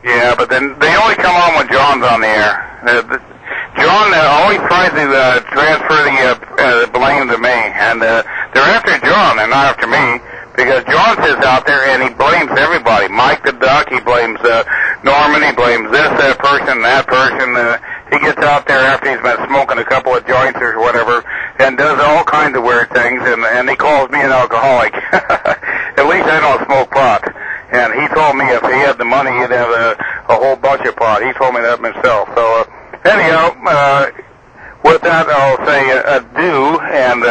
Yeah, but then they only come on when John's on the air. John always tries to transfer the blame to me, and they're after John and not after me, because John sits out there and he blames everybody. Mike the Duck, he blames Norman, he blames this person, that person. He gets out there after he's been smoking a couple of joints or whatever, and does all kinds of weird things, and he calls me an alcoholic. At least I don't smoke pot. And he told me if he had the money, he'd have a whole bunch of pot. He told me that himself. So, anyhow, with that, I'll say adieu, and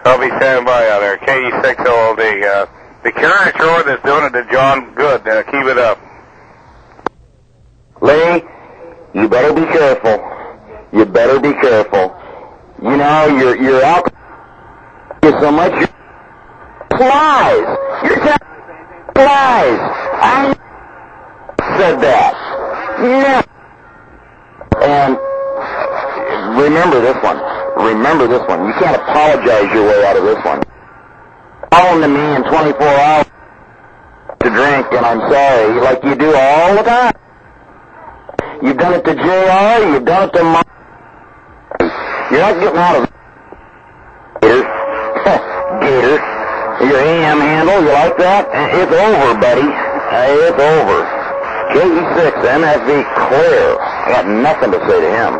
I'll be standing by out there. KE6OLD. The caricature that's doing it to John, good. Keep it up. Lee, you better be careful. You better be careful. You know, your alcohol so much. Lies. You're telling lies. I said that. No. And remember this one. Remember this one. You can't apologize your way out of this one. Calling to me in 24 hours to drink, and I'm sorry, like you do all the time. You've done it to JR, you've done it to Mike. You're not getting out of it. Gator. Your AM handle, you like that? It's over, buddy. It's over. KE6MFV clear. I got nothing to say to him.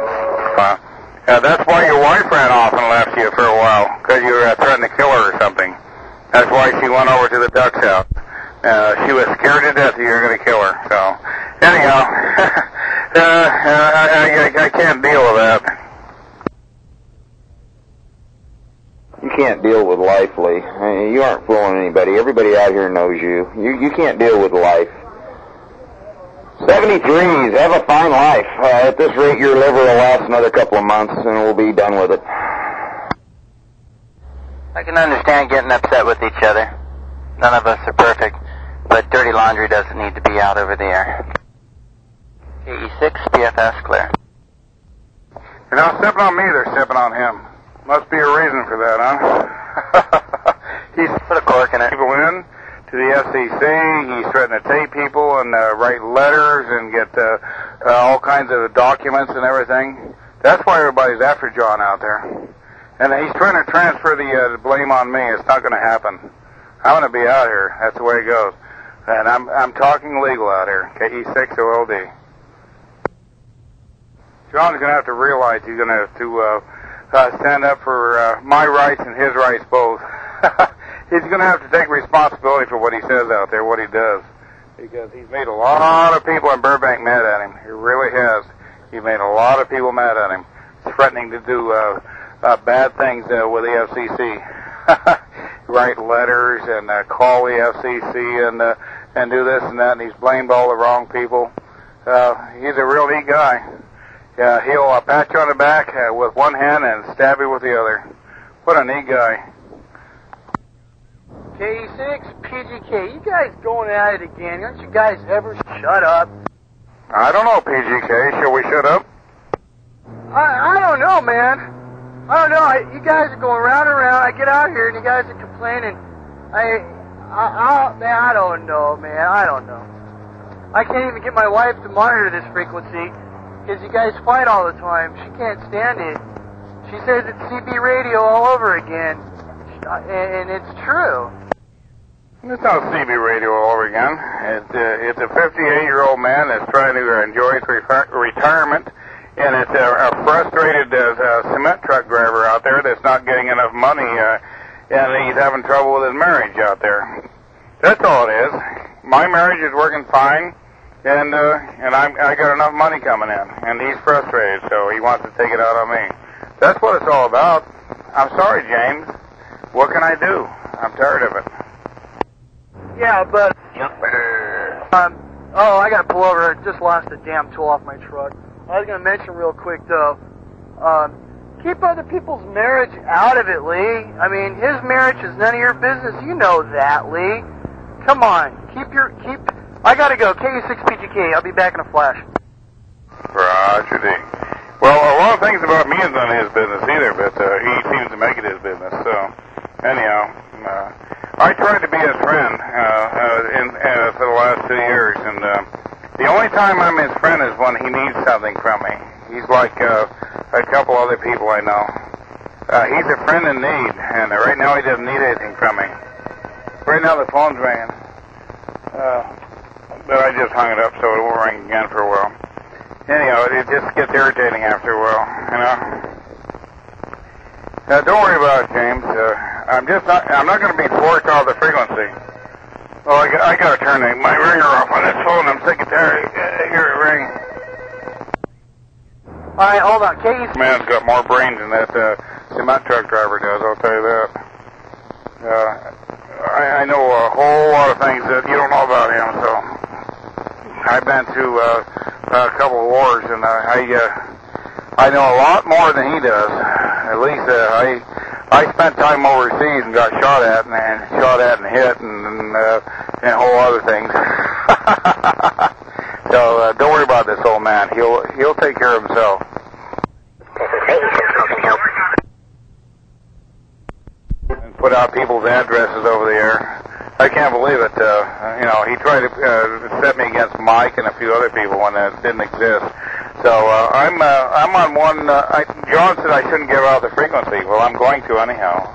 That's why your wife ran off and left you for a while, because you were threatening to kill her or something. That's why she went over to the Duck's house. She was scared to death that you were going to kill her. So, anyhow, I can't deal with that. You can't deal with life, Lee. You aren't fooling anybody. Everybody out here knows you. You can't deal with life. 73s, have a fine life. At this rate, your liver will last another couple of months, and we'll be done with it. I can understand getting upset with each other. None of us are perfect, but dirty laundry doesn't need to be out over the air. KE6, PFS clear. They're not stepping on me, they're stepping on him. Must be a reason for that, huh? He's put a cork in it. People in to the FCC. He's threatening to tape people and write letters and get all kinds of documents and everything. That's why everybody's after John out there. And he's trying to transfer the blame on me. It's not going to happen. I'm going to be out here. That's the way it goes. And I'm talking legal out here. KE6OLD. John's going to have to realize he's going to have to stand up for my rights and his rights both. He's going to have to take responsibility for what he says out there, what he does. Because he's made a lot of people in Burbank mad at him. He really has. He made a lot of people mad at him. Threatening to do bad things with the FCC. Write letters and call the FCC and do this and that, and he's blamed all the wrong people. He's a real neat guy. He'll pat you on the back with one hand and stab you with the other. What a neat guy. KE6, PGK, you guys going at it again. Aren't you guys ever shut up? I don't know, PGK. Shall we shut up? I don't know, man. I don't know. You guys are going round and round. I get out here and you guys are complaining. Man, I don't know, man. I don't know. I can't even get my wife to monitor this frequency because you guys fight all the time. She can't stand it. She says it's CB radio all over again. And it's true. It's not CB radio all over again. It's a 58-year-old man that's trying to enjoy his retirement, and it's a frustrated cement truck driver out there that's not getting enough money, and he's having trouble with his marriage out there. That's all it is. My marriage is working fine, and I got enough money coming in, and he's frustrated, so he wants to take it out on me. That's what it's all about. I'm sorry, James. What can I do? I'm tired of it. Yeah, but... I got to pull over. I just lost a damn tool off my truck. I was going to mention real quick, though, keep other people's marriage out of it, Lee. I mean, his marriage is none of your business. You know that, Lee. Come on. I got to go. KE6PGK. I'll be back in a flash. Roger, D. Well, a lot of things about me is none of his business either, but he seems to make it his business, so... Anyhow, I tried to be his friend for the last 2 years, and The only time I'm his friend is when he needs something from me. He's like a couple other people I know. He's a friend in need, and right now he doesn't need anything from me. Right now the phone's ringing. But I just hung it up so it won't ring again for a while. Anyhow, it just gets irritating after a while, you know. Don't worry about it, James. I'm not going to be forced out of the frequency. Well, I got to turn my ringer off on this phone. I'm sick and tired. Hear it ring. All right, hold on. KE6. Man's got more brains than that cement truck driver does, I'll tell you that. I know a whole lot of things that you don't know about him, so I've been through a couple of wars, and I know a lot more than he does. At least I spent time overseas and got shot at and hit and whole other things. So don't worry about this old man. He'll take care of himself. And put out people's addresses over the air. I can't believe it. You know, he tried to set me against Mike and a few other people when that didn't exist. So I'm on one. John said I shouldn't give out the frequency. Well, I'm going to anyhow.